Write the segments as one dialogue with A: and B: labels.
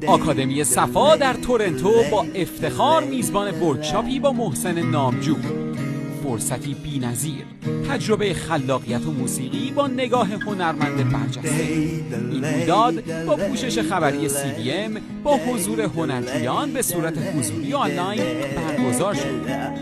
A: آکادمی صفا در تورنتو با افتخار میزبان ورکشاپی با محسن نامجو. فرصتی بی‌نظیر، تجربه خلاقیت و موسیقی با نگاه هنرمند برجسته. این رویداد با پوشش خبری CBM با حضور هنرجویان به صورت حضوری آنلاین برگزار شد.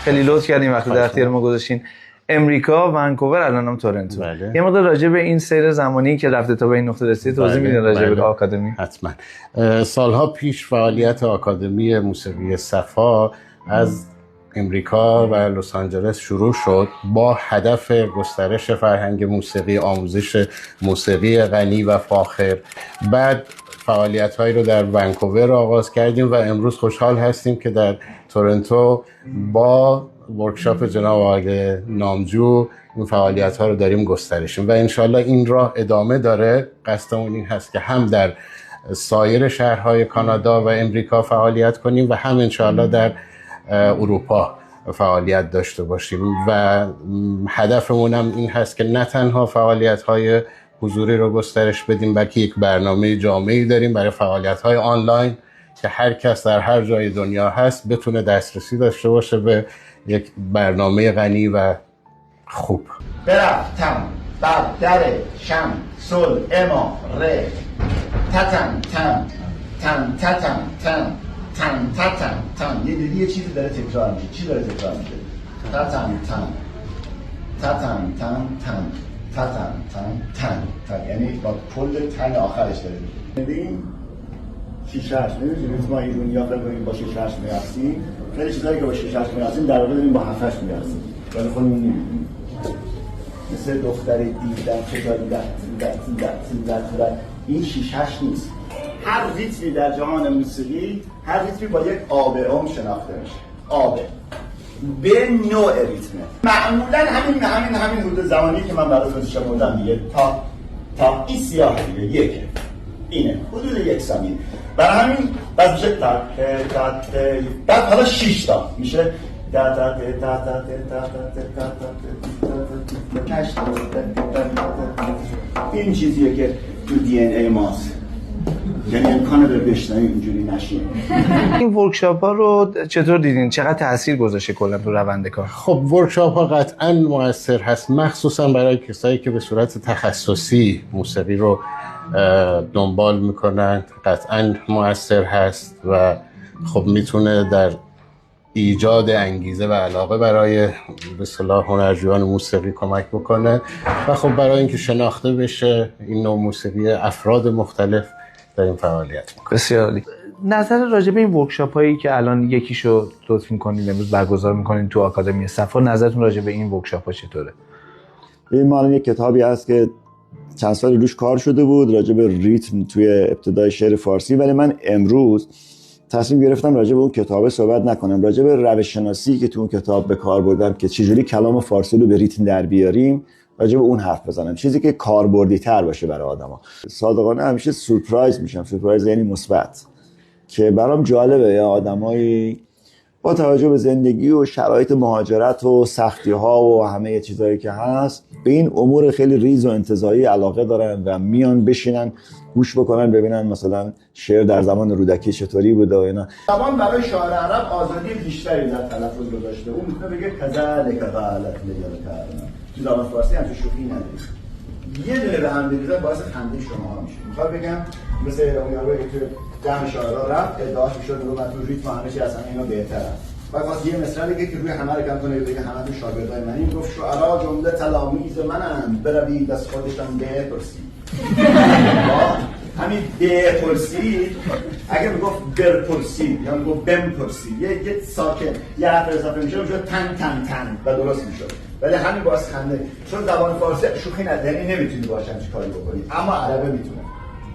B: خیلی لطف کردین وقتی در اختیار ما گذاشتین. امریکا، ونکوور، الانم تورنتو.
C: بله.
B: یه مقدار راجع به این سیر زمانی که رفته تا به این نقطه رسید توضیح میدین راجع به آکادمی؟
C: حتما. سالها پیش فعالیت آکادمی موسیقی صفا از امریکا و لس آنجلس شروع شد با هدف گسترش فرهنگ موسیقی، آموزش موسیقی غنی و فاخر. بعد فعالیت‌هایی رو در ونکوور آغاز کردیم و امروز خوشحال هستیم که در تورنتو با ورکشاپ جناب آقای نامجو این فعالیت‌ها رو داریم گسترشیم و انشالله این راه ادامه داره. قصدمون این هست که هم در سایر شهرهای کانادا و امریکا فعالیت کنیم و هم انشالله در اروپا فعالیت داشته باشیم و هدفمون هم این هست که نه تنها فعالیت‌های حضوری رو گسترش بدیم بلکه یک برنامه جامعی داریم برای فعالیت‌های آنلاین که هر کس در هر جای دنیا هست بتونه دسترسی داشته باشه به یک برنامه غنی و خوب.
D: برفتم بر در شم سل اما ره تتن تن تن تتن تن تن تتن تن یه چیزی داره تکرار میشه. چی داره تکرار میشه؟ تتن تن تتن تن تن تتن تن تن تن، یعنی با کل تن آخرش داره میشه. ببین 6 8 می‌دونید ما ایرانی‌ها فکر کنیم با 6 8 می‌رسیم، خیلی چیزایی که با 6 8 می‌رسیم در واقع داریم با 7 8 می‌رسیم. ولی خودمون نمی‌دونیم. مثل دختر دیدن چطور این 6 8 نیست. هر ریتمی در جهان موسیقی، هر ریتمی با یک آبه شناخته میشه. آبه به نوع ریتمه. معمولاً همین حدود زمانی که من برای خودش بودم دیگه تا این سیاه دیگه یکه. اینه حدود 1 ثانیه. برای همین بعد میشه بعد حالا 6 تا میشه این چیزیه که تو DNA ماست، یعنی امکانه داره بشنویم اینجوری نشیم.
B: این ورکشاپ ها رو چطور دیدین؟ چقدر تاثیر گذاشته کلا تو روند کار؟
C: خب ورکشاپ ها قطعا مؤثر هست، مخصوصا برای کسایی که به صورت تخصصی موسیقی رو دنبال میکنن. قطعا مؤثر هست و خب میتونه در ایجاد انگیزه و علاقه برای به اصطلاح هنرجویان موسیقی کمک بکنه و خب برای اینکه شناخته بشه این نوع موسیقی افراد مختلف در این فعالیت میکنه.
B: بسیار عالی. نظر راجع به این ورکشاپ هایی که الان یکیشو لطف می‌کنید امروز برگزار می‌کنید تو آکادمی صفا، نظرتون راجع به این ورکشاپ ها چطوره؟
E: این مال یک کتابی هست که چند سال روش کار شده بود راجع به ریتم توی ابتدای شعر فارسی، ولی من امروز تصمیم گرفتم راجع به اون کتاب صحبت نکنم، راجع به روش شناسی که تو اون کتاب به کار بردم که چجوری کلام فارسی رو به ریتم در بیاریم، راجع به اون حرف بزنم، چیزی که کاربردی تر باشه برای آدما. صادقانه همیشه سورپرایز میشم. سورپرایز یعنی مثبت، که برام جالبه یا آدمایی با توجه به زندگی و شرایط مهاجرت و سختی‌ها و همه چیزایی که هست به این امور خیلی ریز و انتزاعی علاقه دارن و میان بشینن گوش بکنن ببینن مثلا شعر در زمان رودکی چطوری بوده و اینا.
D: زبان برای شاعر عرب آزادی بیشتری در تلفظ رو داشته. اون میتونه بگه کذالک قالت لیلتنا. تو زبان فارسی هم شوخی نداره. یه دونه به هم بریزن باعث خنده شما میشه. میخوام بگم مثل اون یارو که جمع شاعرها رفت ادعاش میشد رو من تو ریتم همه چی اصلا اینا بهتره. بعد واسه یه مثال بگه که روی همه رو کم کنه بگه همه تو شاگردای منی. گفت شعرا جمله تلامیذ منن بروید از خودشان بپرسید. همین بپرسید اگه میگفت برپرسید یا میگفت بمپرسید یه ساکن یه حرف اضافه میشه تن تن تن و درست میشه. ولی همین باعث خنده، چون زبان فارسی شوخی نداره، نمیتونی باهاش چه کاری بکنی، اما عربه میتونه.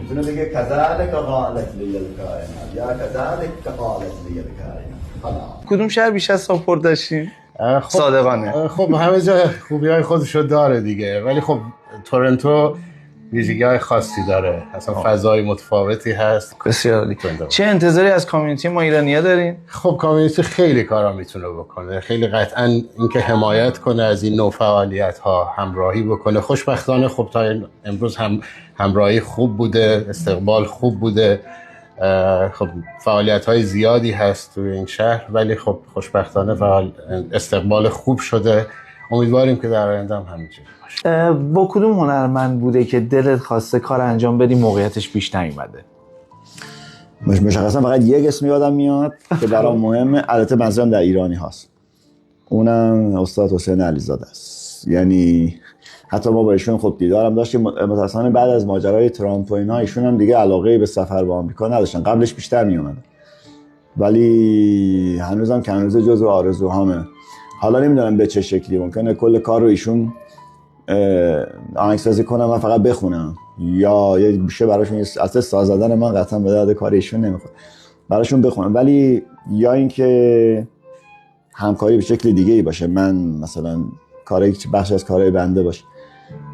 E: میتونه بگه کذالک قالت لی الکائنات یا کذالک قالت لی الکائنات. حالا
B: کدوم شهر بیش از ساپورت داشتین؟
C: خب
B: صادقانه.
C: خب همه جا خوبی‌های خودشو داره دیگه، ولی خب تورنتو ویژگی‌های خاصی داره، اصلا فضای متفاوتی هست.
B: بسیار عالی. چه انتظاری از کامیونیتی ما ایرانی‌ها دارین؟
C: خب کامیونیتی خیلی کارا میتونه بکنه، خیلی قطعا اینکه حمایت کنه از این نوع فعالیت‌ها، همراهی بکنه. خوشبختانه خب تا امروز هم همراهی خوب بوده، استقبال خوب بوده، خب فعالیت‌های زیادی هست توی این شهر، ولی خب خوشبختانه استقبال خوب شده. امیدواریم که در آینده هم همینجوری باشه.
B: با کدوم هنرمند بوده که دلت خواسته کار انجام بدی موقعیتش پیش نیومده؟
E: مشخصا فقط یک اسم یادم میاد که برام مهمه، البته منظورم در ایرانی هاست، اونم استاد حسین علیزاده است. یعنی حتی ما با ایشون خب دیدارم داشتیم، متأسفانه بعد از ماجرای ترامپ و اینا ایشون هم دیگه علاقه به سفر به آمریکا نداشتن، قبلش بیشتر میومدن، ولی هنوزم که هنوز جزو آرزوهامه. حالا نمیدونم به چه شکلی، ممکنه کل کار رو ایشون آهنگسازی کنم و فقط بخونم، یا یه گوشه براشون اصلا ساز زدن من قطعا به درد کار ایشون نمیخوره، براشون بخونم، ولی یا اینکه همکاری به شکل دیگه ای باشه، من مثلا کاری بخش از کارهای بنده باشه.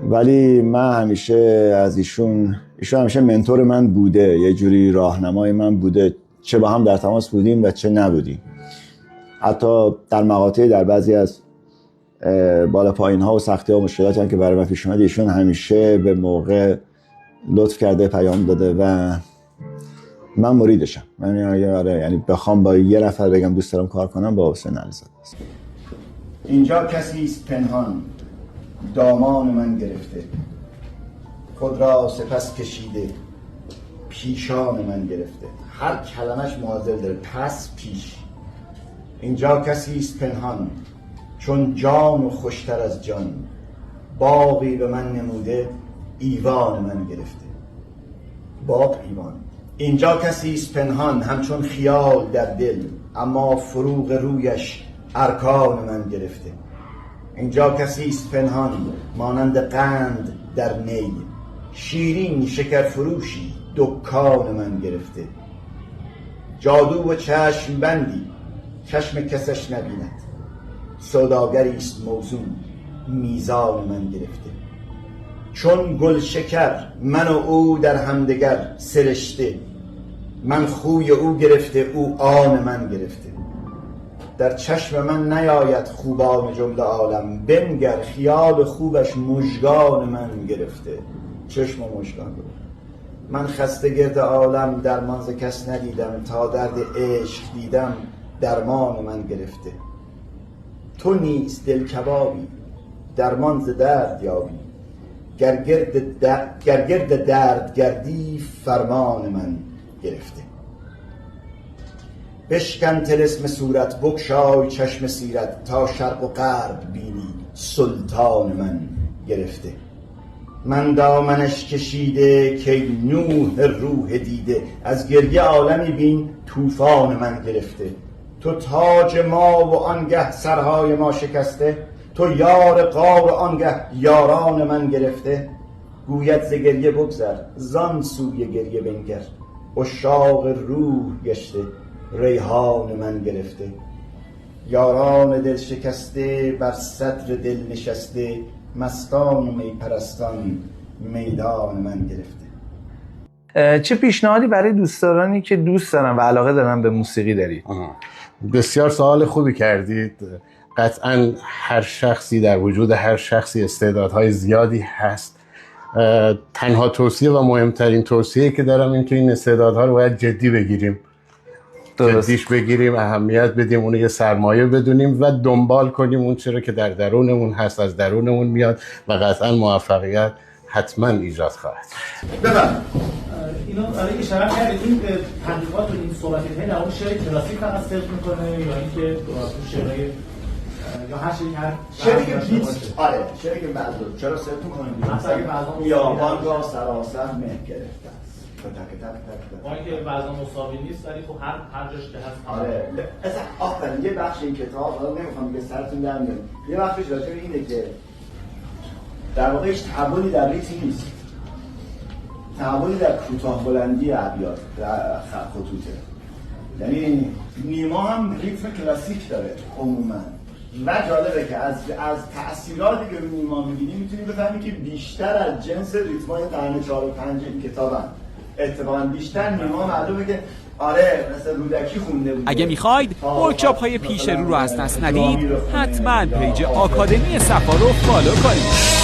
E: ولی من همیشه از ایشون همیشه منتور من بوده، یه جوری راهنمای من بوده، چه با هم در تماس بودیم و چه نبودیم. حتی در مقاطعی در بعضی از بالا پایین ها و سختی ها و مشکلاتی هم که برای من پیش اومد، ایشون همیشه به موقع لطف کرده، پیام داده و من مریدشم. من یعنی بخوام با یه نفر بگم دوست دارم کار کنم، با حسین علیزاده است.
D: اینجا کسی است پنهان دامان من گرفته، خود را سپس کشیده پیشان من گرفته. هر کلمش معادل داره، پس پیش. اینجا کسی است پنهان چون جان و خوشتر از جان، باغی به من نموده ایوان من گرفته. باغ ایوان. اینجا کسی است پنهان همچون خیال در دل، اما فروغ رویش ارکان من گرفته. اینجا کسی است پنهان مانند قند در نی، شیرین شکر فروشی دکان من گرفته. جادو و چشم بندی چشم کسش نبیند، سوداگری است موزون میزان من گرفته. چون گل شکر من و او در همدگر سرشته، من خوی او گرفته او آن من گرفته. در چشم من نیاید خوبان جمله عالم، بنگر خیال خوبش مژگان من گرفته. چشم و مژگان گرفته. من خسته گرد عالم درمان ز کس ندیدم، تا درد عشق دیدم درمان من گرفته. تو نیز دل کبابی درمان ز درد یابی، گر گرد درد گردی فرمان من گرفته. بشکن طلسم صورت بگشای چشم سیرت، تا شرق و غرب بینی سلطان من گرفته. من دامنش کشیده که نوح روح دیده، از گریه عالمی بین طوفان من گرفته. تو تاج ما و آنگه سرهای ما شکسته، تو یار غار آنگه یاران من گرفته. گوید ز گریه بگذر زان سوی گریه بنگر، عشاق روح گشته ریحان من گرفته. یاران دل شکسته بر صدر دل نشسته، مستان و می پرستان میدان من گرفته.
B: چه پیشنهادی برای دوستدارانی که دوست دارن و علاقه دارن به موسیقی دارید؟
C: بسیار سوال خوبی کردید. قطعا هر شخصی، در وجود هر شخصی استعدادهای زیادی هست. تنها توصیه و مهمترین توصیه که دارم این که این استعدادها رو باید جدی بگیریم، جدیش بگیریم، اهمیت بدیم، اونو یه سرمایه بدونیم و دنبال کنیم اون چیزی که در درونمون هست، از درونمون میاد و قطعا موفقیت حتما ایجاد خواهد.
D: ببین
F: اینو برای اشاره کردید، این تحقیقات و این صحبتی که در اون شعر کلاسیک فقط صرف میکنه یا اینکه تو شعرهای یا هر
D: شعری که بیت، آره شعری که معذور چرا صرف میکنیم؟ مثلا بیابان را سراسر مه گرفته است.
F: با اینکه وزن مساوی نیست ولی خب هر جاش که هست.
D: آره اصلا آخرین یه بخش این کتاب، حالا نمیخوام دیگه سرتون در میاد، یه بخشش راجع به اینه که در واقع هیچ تحولی در ریتم نیست. تحولی در کوتاه بلندی ابیات در خطوطه. یعنی نیما هم ریتم کلاسیک داره عموما و جالبه که از تأثیراتی که رو نیما می‌بینی میتونی بفهمی که بیشتر از جنس ریتم‌های قرن 4 و 5 این کتابن. اتفاقاً بیشتر نیما معلومه که آره مثل رودکی خونده بود.
A: اگه میخواید ورکشاپ‌های پیش رو از دست ندید حتما پیج آکادمی صفا رو فالو کنید.